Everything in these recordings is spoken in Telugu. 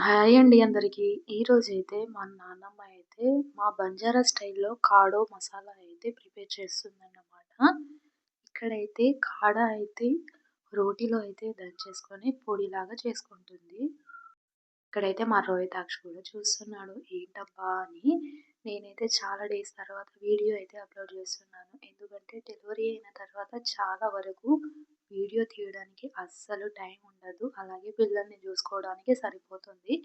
హాయ్ అండి అందరికీ. ఈరోజైతే మా నాన్నమ్మ అయితే మా బంజారా స్టైల్‌లో కాడో మసాలా అయితే ప్రిపేర్ చేస్తుందన్నమాట. ఇక్కడైతే కాడ అయితే రోటిలో అయితే దంచేసుకొని పొడిలాగా చేసుకుంటుంది. ఇక్కడైతే మా రోహితాక్ష్ కూడా చూస్తున్నాడు ఏంటబ్బా అని. నేనైతే చాలా డేస్ తర్వాత వీడియో అయితే అప్లోడ్ చేస్తున్నాను. ఎందుకంటే డెలివరీ అయిన తర్వాత చాలా వరకు వీడియో తీయడానికి అస్సలు టైం ఉండదు. అలాగే పిల్లల్ని చూసుకోవడానికి సరిపోతుంది.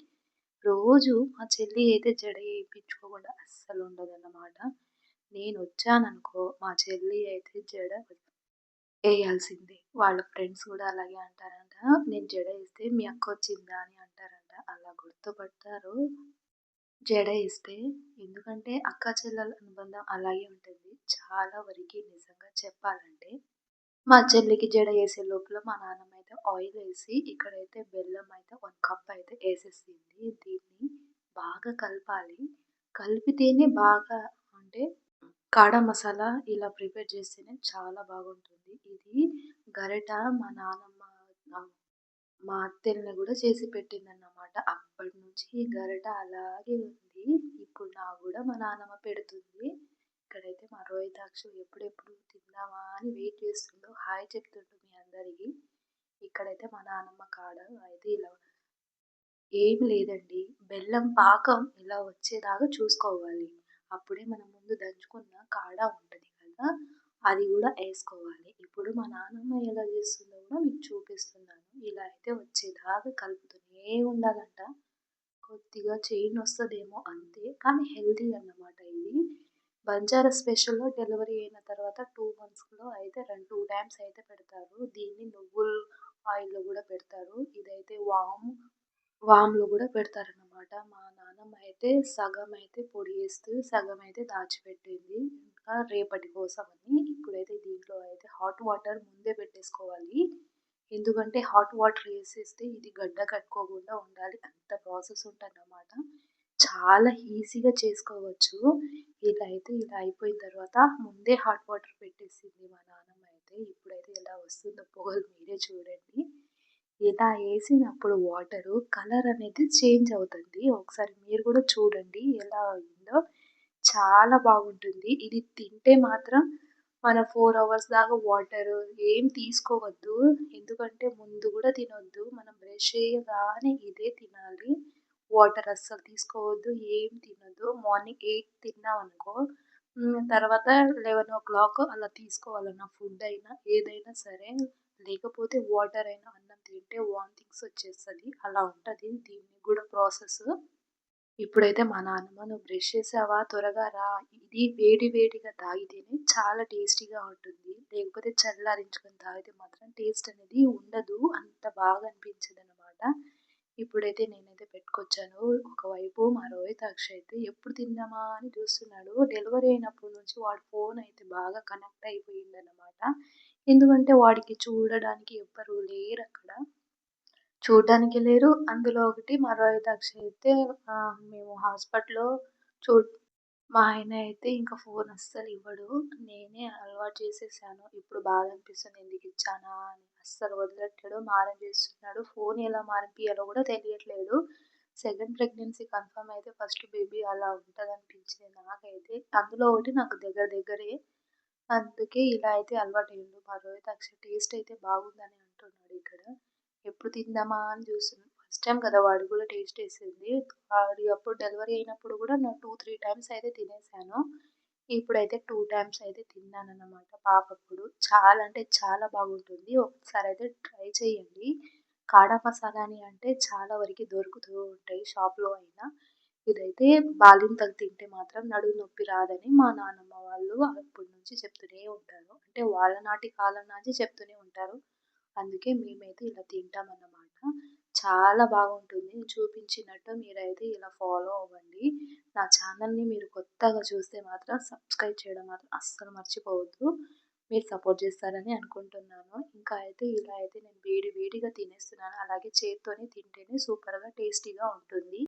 రోజు మా చెల్లి అయితే జడ ఏపించుకోకుండా అస్సలు ఉండదన్నమాట. నేనొచ్చాననుకో మా చెల్లి అయితే జడ ఏయాల్సిందే. వాళ్ళ ఫ్రెండ్స్ గూడా అలాగే అంటారంట. నేను జడ ఏస్తే మీ అక్కొచ్చిందా అని అంటారంట. అలా గుర్తుపడతారు జడ ఏస్తే. ఎందుకంటే అక్కా చెల్లెల అనుబంధం అలాగే ఉంటుంది. చాలా వరకి నిజంగా చెప్పాలంటే. మా చెల్లికి జడ ఏసే లోపల మా నాన్నమ్మ అయితే ఆయిల్ ఏసి ఇక్కడైతే బెల్లం అయితే 1 కప్ అయితే ఏసేసింది. దీన్ని బాగా కలపాలి. కలిపితేనే బాగా అంటే కాడ మసాలా ఇలా ప్రిపేర్ చేస్తేనే చాలా బాగుంటుంది. ఇది గరిట మా నానమ్మ ఆహ్, మా అత్తయ్యని గూడా చేసి పెట్టిందన్నమాట. అప్పటినుంచి ఈ గరిట అలాగే ఉంది. ఇప్పుడు నాకు గూడా మా నానమ్మ పెడుతుంది. ఇక్కడైతే మా రోహితాక్షు ఎప్పుడెప్పుడు తిందామా అని వెయిట్ చేస్తుండు. హాయ్ చెప్తుండు మీ అందరికి. ఇక్కడైతే మా నానమ్మ కాడ అయితే ఇలా ఏం లేదండి. బెల్లం పాకం ఇలా వచ్చేదాకా చూసుకోవాలి. అప్పుడే మనం ముందు దంచుకున్న కాడ ఉంటది కదా! అది గూడా ఏసుకోవాలి. ఇప్పుడు మా నానమ్మ ఎలా చేస్తుందో గూడా మీకు చూపిస్తున్నాను. ఇలా అయితే వచ్చేదాకా కలుపుతూనే ఉండాలంట. కొద్దిగా చేయినొస్తదేమో అంతే. కానీ హెల్తీ అన్నమాట ఇది. బంజారా స్పెషల్‌లో డెలివరీ అయిన తర్వాత 2 మంత్స్‌లో అయితే 2 టైమ్స్ అయితే పెడతారు. దీన్ని నువ్వుల ఆయిల్‌లో గూడా పెడతారు. ఇదైతే వామ్‌లో గూడా పెడతారన్నమాట. మా నాన్నమ్మ అయితే సగం అయితే పొడి చేస్తూ, సగం అయితే దాచిపెట్టింది. ఇంకా రేపటి కోసమని. ఇప్పుడైతే దీంట్లో అయితే హాట్ వాటర్ ముందే పెట్టేసుకోవాలి. ఎందుకంటే హాట్ వాటర్ ఏసేస్తే ఇది గడ్డ కట్టుకోకుండా ఉండాలి. అంత ప్రాసెస్ ఉంటదన్నమాట. చాలా ఈజీగా చేసుకోవచ్చు. ఇలా అయితే ఇలా అయిపోయిన తర్వాత ముందే హాట్ వాటర్ పెట్టేసింది మా నాన్నమ్మ అయితే. ఇప్పుడైతే ఎలా వస్తుందో పొగలు మీరే చూడండి. ఇలా ఏసినప్పుడు వాటరు కలర్ అనేది చేంజ్ అవుతుంది. ఒకసారి మీరు కూడా చూడండి ఎలా అయిందో. చాలా బాగుంటుంది. ఇది తింటే మాత్రం మన 4 అవర్స్ దాకా వాటరు ఏం తీసుకోవద్దు. ఎందుకంటే ముందు గూడా తినొద్దు. మనం బ్రష్ చేయగానే ఇదే తినాలి. వాటర్ అస్సలు తీసుకోవద్దు. ఏం తినొద్దు. మార్నింగ్ 8 తిన్నామనుకో తర్వాత 11:00 అలా తీసుకోవాలన్న ఫుడ్ అయినా, ఏదైనా సరే. లేకపోతే వాటర్ అయినా అన్నం తింటే వామిటింగ్స్ వచ్చేస్తది. అలా ఉంటది దీనికి గూడా ప్రాసెస్. ఇప్పుడైతే మా నాన్నమ్మ "నువ్వు బ్రష్ చేసావా? త్వరగా రా. ఇది వేడి వేడిగా తాగితేనే చాలా టేస్టీగా ఉంటుంది. లేకపోతే చల్లారించుకొని తాగితే మాత్రం టేస్ట్ అనేది ఉండదు. అంత బాగా అనిపించదనమాట." ఇప్పుడైతే నేనైతే పెట్టుకొచ్చాను. ఒకవైపు మా రోహితాక్ష్ అయితే ఎప్పుడు తిందామా అని చూస్తున్నాడు. డెలివరీ అయినప్పటి నుంచి వాడి ఫోన్ అయితే బాగా కనెక్ట్ అయిపోయిందనమాట. ఎందుకంటే వాడికి చూడడానికి ఎవ్వరు లేరక్కడ. చూడ్డానికి లేరు. అందులో ఒకటి మా రోహితాక్ష్ అయితే మేము హాస్పిటల్‌లో చూ మా ఆయన అయితే ఇంక ఫోన్ అస్సలు ఇవ్వడు. నేనే అలవాటు చేసేసాను. ఇప్పుడు బాధ అనిపిస్తుంది ఎందుకిచ్చానా అని. అస్సలు వదలట్లేడు. మారం చేస్తున్నాడు. ఫోన్ ఎలా మానిపియాలో కూడా తెలియట్లేదు. సెకండ్ ప్రెగ్నెన్సీ కన్ఫర్మ్ అయితే ఫస్ట్ బేబీ అలా ఉంటదనిపించింది నాకైతే. అందులో ఒకటి నాకు దగ్గర దగ్గరే. అందుకే ఇలా అయితే అలవాటయ్యిండు. మా రోహితాక్ష్ టేస్ట్ అయితే బాగుందని అంటున్నాడు ఇక్కడ. ఎప్పుడు తిందామా అని చూస్తున్నాం. ఫస్ట్ టైమ్ కదా! వాడు కూడా టేస్ట్ చేసింది. వాడి అప్పుడు డెలివరీ అయినప్పుడు కూడా నేను 2, 3 టైమ్స్ అయితే తినేసాను. ఇప్పుడైతే 2 టైమ్స్ అయితే తిన్నానన్నమాట పాపప్పుడు. చాలా అంటే చాలా బాగుంటుంది. ఒకసారి అయితే ట్రై చేయండి. కాడా మసాలాని అంటే చాలా వరకి దొరుకుతూ ఉంటాయి షాప్‌లో అయినా. ఇదైతే బాలింతలు తింటే మాత్రం నడుము నొప్పి రాదని మా నాన్నమ్మ వాళ్ళు అప్పటి నుంచి చెప్తూనే ఉంటారు. అంటే వాళ్ళ నాటి కాలం నాంచి చెప్తూనే ఉంటారు. అందుకే మేమైతే ఇలా తింటామన్నమాట. చాలా బాగుంటుంది. చూపించినట్టు మీరైతే ఇలా ఫాలో అవ్వండి. నా ఛానల్‌ని మీరు కొత్తగా చూస్తే మాత్రం సబ్స్క్రైబ్ చేయడం మాత్రం అస్సలు మర్చిపోవద్దు. మీరు సపోర్ట్ చేస్తారని అనుకుంటున్నాను. ఇంకా అయితే ఇలా అయితే నేను వేడి వేడిగా తినేస్తున్నాను. అలాగే చేత్తోని తింటేనే సూపర్‌గా టేస్టీగా ఉంటుంది.